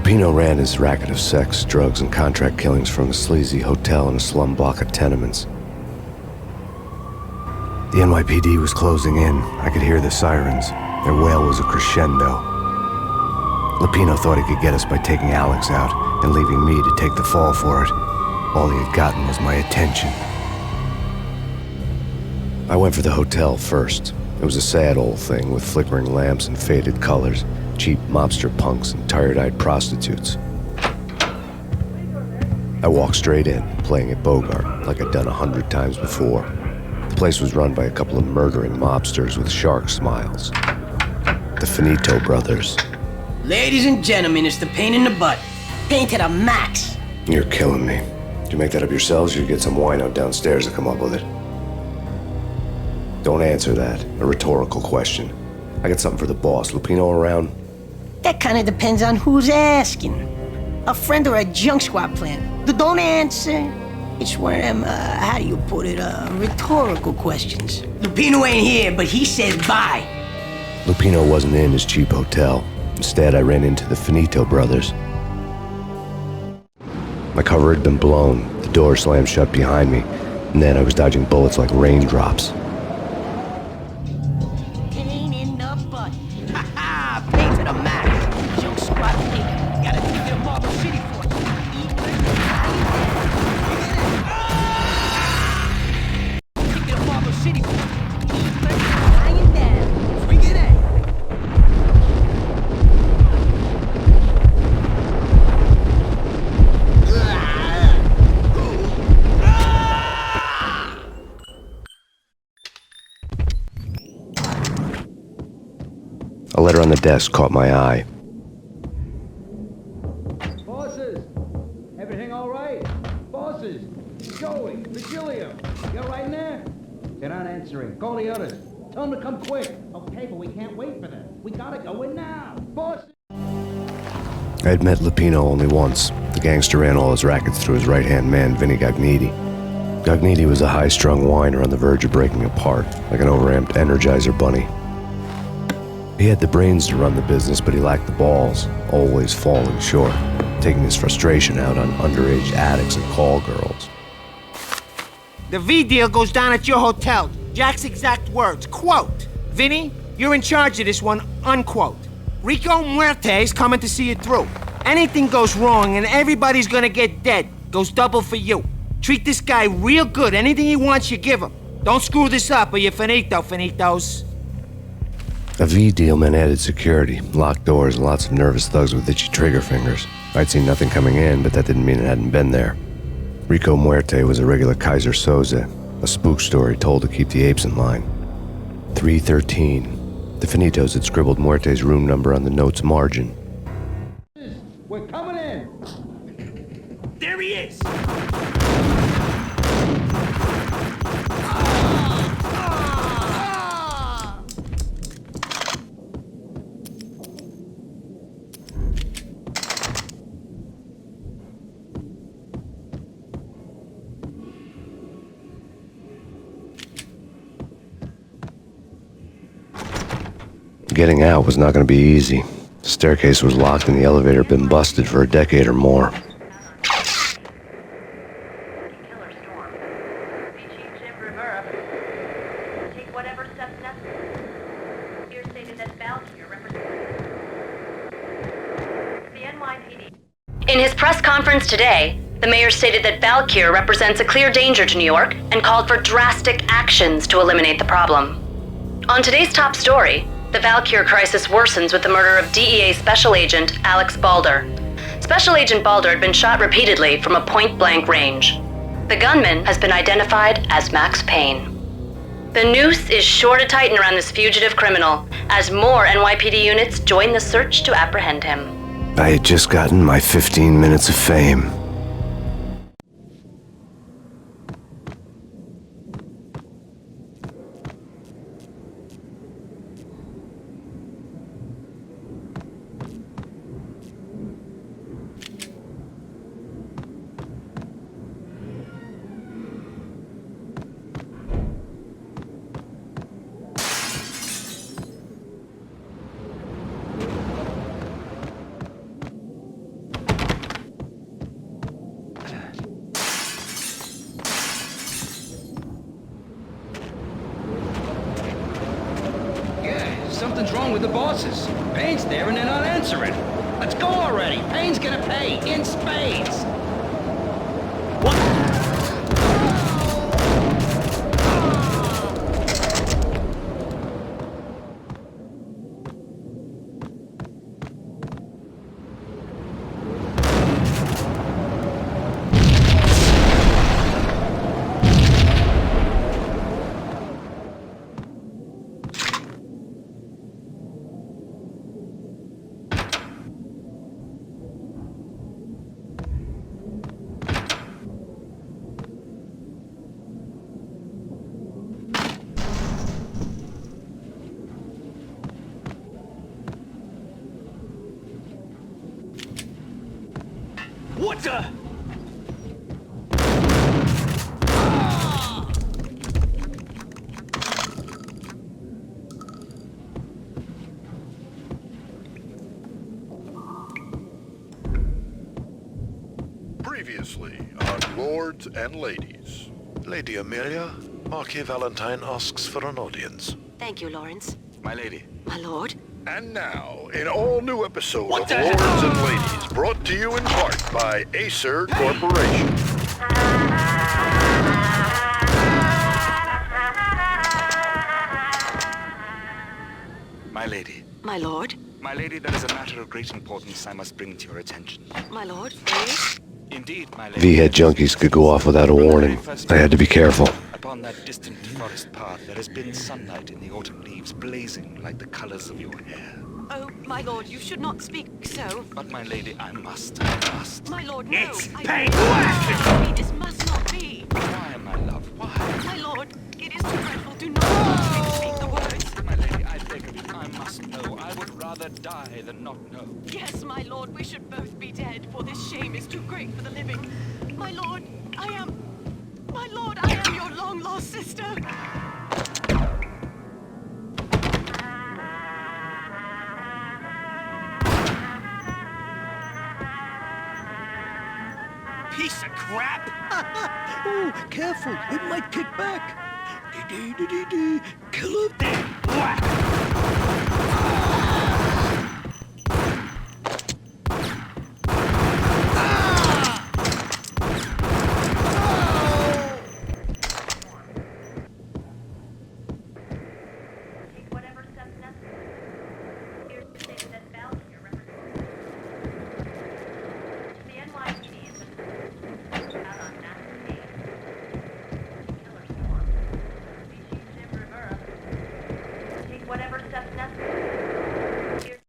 Lupino ran his racket of sex, drugs, and contract killings from a sleazy hotel in a slum block of tenements. The NYPD was closing in. I could hear the sirens. Their wail was a crescendo. Lupino thought he could get us by taking Alex out and leaving me to take the fall for it. All he had gotten was my attention. I went for the hotel first. It was a sad old thing with flickering lamps and faded colors, cheap mobster punks and tired-eyed prostitutes. I walked straight in, playing at Bogart like I'd done 100 times before. The place was run by a couple of murdering mobsters with shark smiles. The Finito brothers. Ladies and gentlemen, it's the Payne in the butt. Payne to the max. You're killing me. Did you make that up yourselves, or you get some wino downstairs to come up with it? Don't answer that. A rhetorical question. I got something for the boss. Lupino around? That kind of depends on who's asking. A friend or a junk squad plan. Don't answer. It's one of them, how do you put it, rhetorical questions. Lupino ain't here, but he said bye. Lupino wasn't in his cheap hotel. Instead, I ran into the Finito brothers. My cover had been blown. The door slammed shut behind me, and then I was dodging bullets like raindrops. Payne in the butt. Ha ha! Payne to the max. Junk squad thing. Gotta take it to Marble City for it. Take it to Marble City for it. Lying down. Swing it out. A letter on the desk caught my eye. Bosses! Everything all right? Bosses! Joey, Virgilio, you all right in there? They're not answering. Call the others. Tell them to come quick. Okay, but we can't wait for them. We gotta go in now. Bosses! I had met Lupino only once. The gangster ran all his rackets through his right-hand man, Vinny Gagniti. Gagniti was a high-strung whiner on the verge of breaking apart, like an overamped Energizer bunny. He had the brains to run the business, but he lacked the balls, always falling short, taking his frustration out on underage addicts and call girls. The V deal goes down at your hotel. Jack's exact words, quote, "Vinny, you're in charge of this one," unquote. Rico Muerte's coming to see it through. Anything goes wrong and everybody's gonna get dead. Goes double for you. Treat this guy real good. Anything he wants, you give him. Don't screw this up or you're finito, finitos. A V deal meant added security, locked doors, and lots of nervous thugs with itchy trigger fingers. I'd seen nothing coming in, but that didn't mean it hadn't been there. Rico Muerte was a regular Kaiser Soze, a spook story told to keep the apes in line. 313. The Finitos had scribbled Muerte's room number on the note's margin. We're coming in! There he is! Getting out was not going to be easy. The staircase was locked and the elevator had been busted for a decade or more. In his press conference today, the mayor stated that Valkyr represents a clear danger to New York and called for drastic actions to eliminate the problem. On today's top story, the Valkyr crisis worsens with the murder of DEA Special Agent Alex Balder. Special Agent Balder had been shot repeatedly from a point-blank range. The gunman has been identified as Max Payne. The noose is sure to tighten around this fugitive criminal as more NYPD units join the search to apprehend him. I had just gotten my 15 minutes of fame. Something's wrong with the bosses. Payne's there and they're not answering. Let's go already. Payne's gonna pay in spades. What? What the? Previously on Lords and Ladies. Lady Amelia, Marquis Valentine asks for an audience. Thank you, Lawrence. My lady. My lord. And now, an all-new episode What of the Lords hell? and Ladies, brought to you in part by Acer Corporation. My lady. My lord. My lady, there is a matter of great importance I must bring to your attention. My lord. Please. Indeed, my lady. V-head junkies could go off without a warning. I had to be careful. Upon that distant forest path, there has been sunlight in the autumn leaves blazing like the colors of your hair. Oh, my lord, you should not speak so. But, my lady, I must. My lord, no. It's I Payne. This must not be. Why, my love, why? My lord, it is too dreadful. Do not force me to speak the words. My lady, I beg of you, I must know. I would rather die than not know. Yes, my lord, we should both be dead, for this shame is too great for the living. My lord, I am your long-lost sister. Piece of crap! Oh, careful, it might kick back. Kill him. Whack! Whatever steps necessary. Here's the thing that Valkyrie represents. The NYPD has been out on massive Payne. Killer Storm. Species Jim Rivera. Take whatever steps necessary. Here's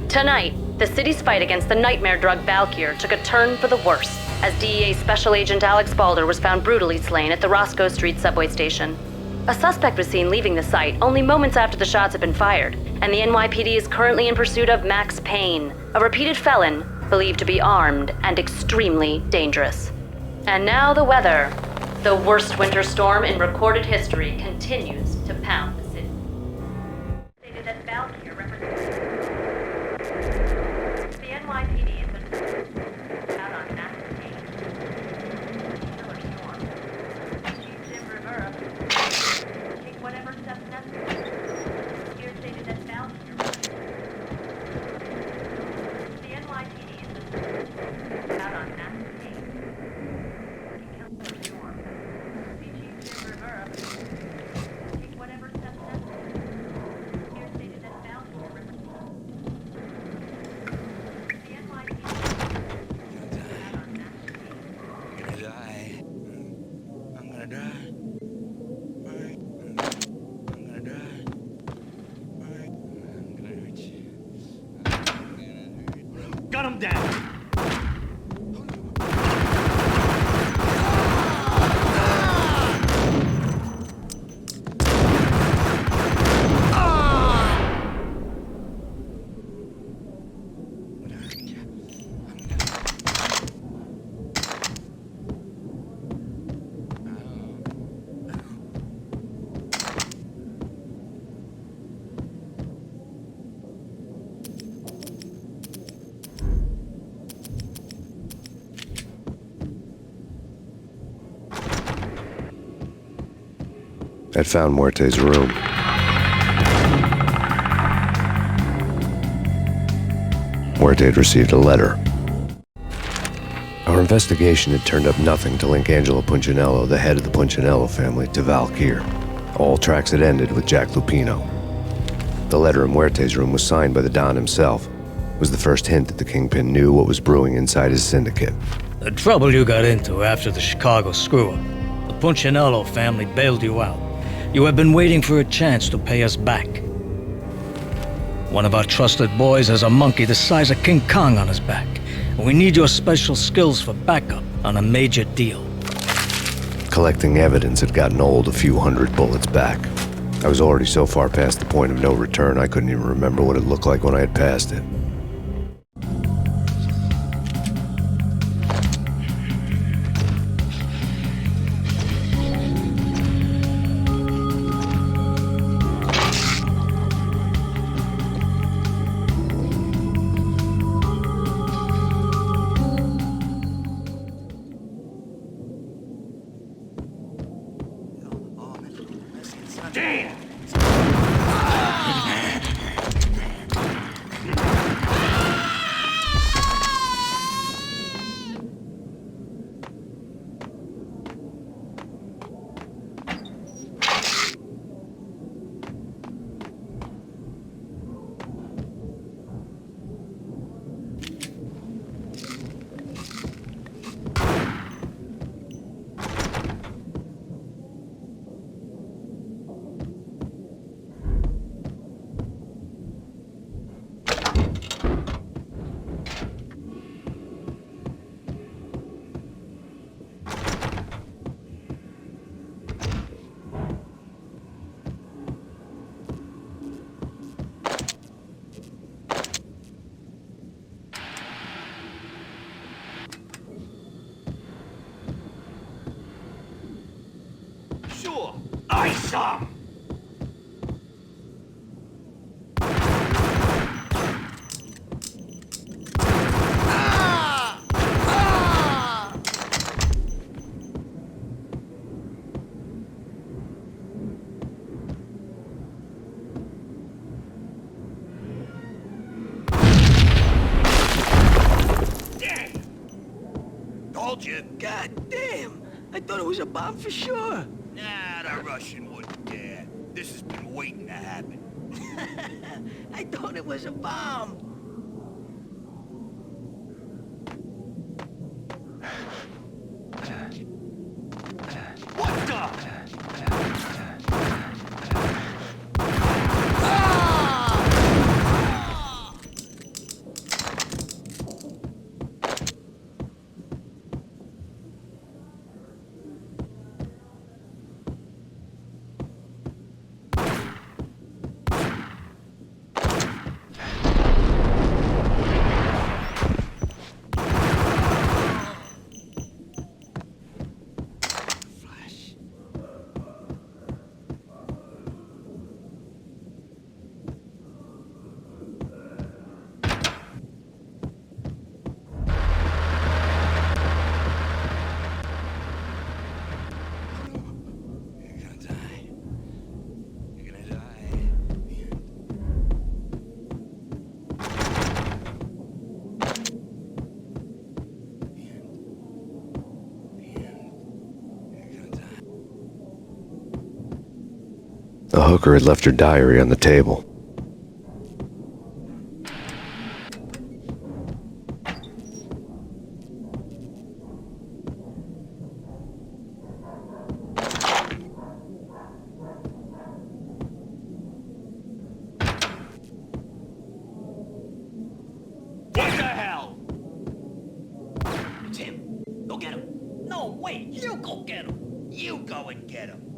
Tonight, the city's fight against the nightmare drug Valkyr took a turn for the worse as DEA Special Agent Alex Balder was found brutally slain at the Roscoe Street subway station. A suspect was seen leaving the site only moments after the shots had been fired, and the NYPD is currently in pursuit of Max Payne, a repeated felon believed to be armed and extremely dangerous. And now the weather. The worst winter storm in recorded history continues to pound the city. stated that Valkyrie represents. The NYPD has been out on massive Payne. Killer Storm. Species Jim Rivera. Take whatever steps necessary. Here stated that Valkyrie represents. The NYPD has been out on massive Payne. Killer Storm. Species Jim Rivera. Take whatever steps necessary. Here stated that Valkyrie represents. The NYPD out on massive Payne. I'm gonna die. I'm gonna die. I'm gonna die. I'm gonna hurt you. Gun him down! I'd found Muerte's room. Muerte had received a letter. Our investigation had turned up nothing to link Angelo Punchinello, the head of the Punchinello family, to Valkyr. All tracks had ended with Jack Lupino. The letter in Muerte's room was signed by the Don himself. It was the first hint that the Kingpin knew what was brewing inside his syndicate. The trouble you got into after the Chicago screw-up. The Punchinello family bailed you out. You have been waiting for a chance to pay us back. One of our trusted boys has a monkey the size of King Kong on his back. We need your special skills for backup on a major deal. Collecting evidence had gotten old a few hundred bullets back. I was already so far past the point of no return I couldn't even remember what it looked like when I had passed it. Sure, I saw. Told you. God damn! I thought it was a bomb for sure. Nah, the Russian wouldn't dare. This has been waiting to happen. I thought it was a bomb. What the? The hooker had left her diary on the table. What the hell? It's him. Go get him. No, wait. You go get him. You go and get him.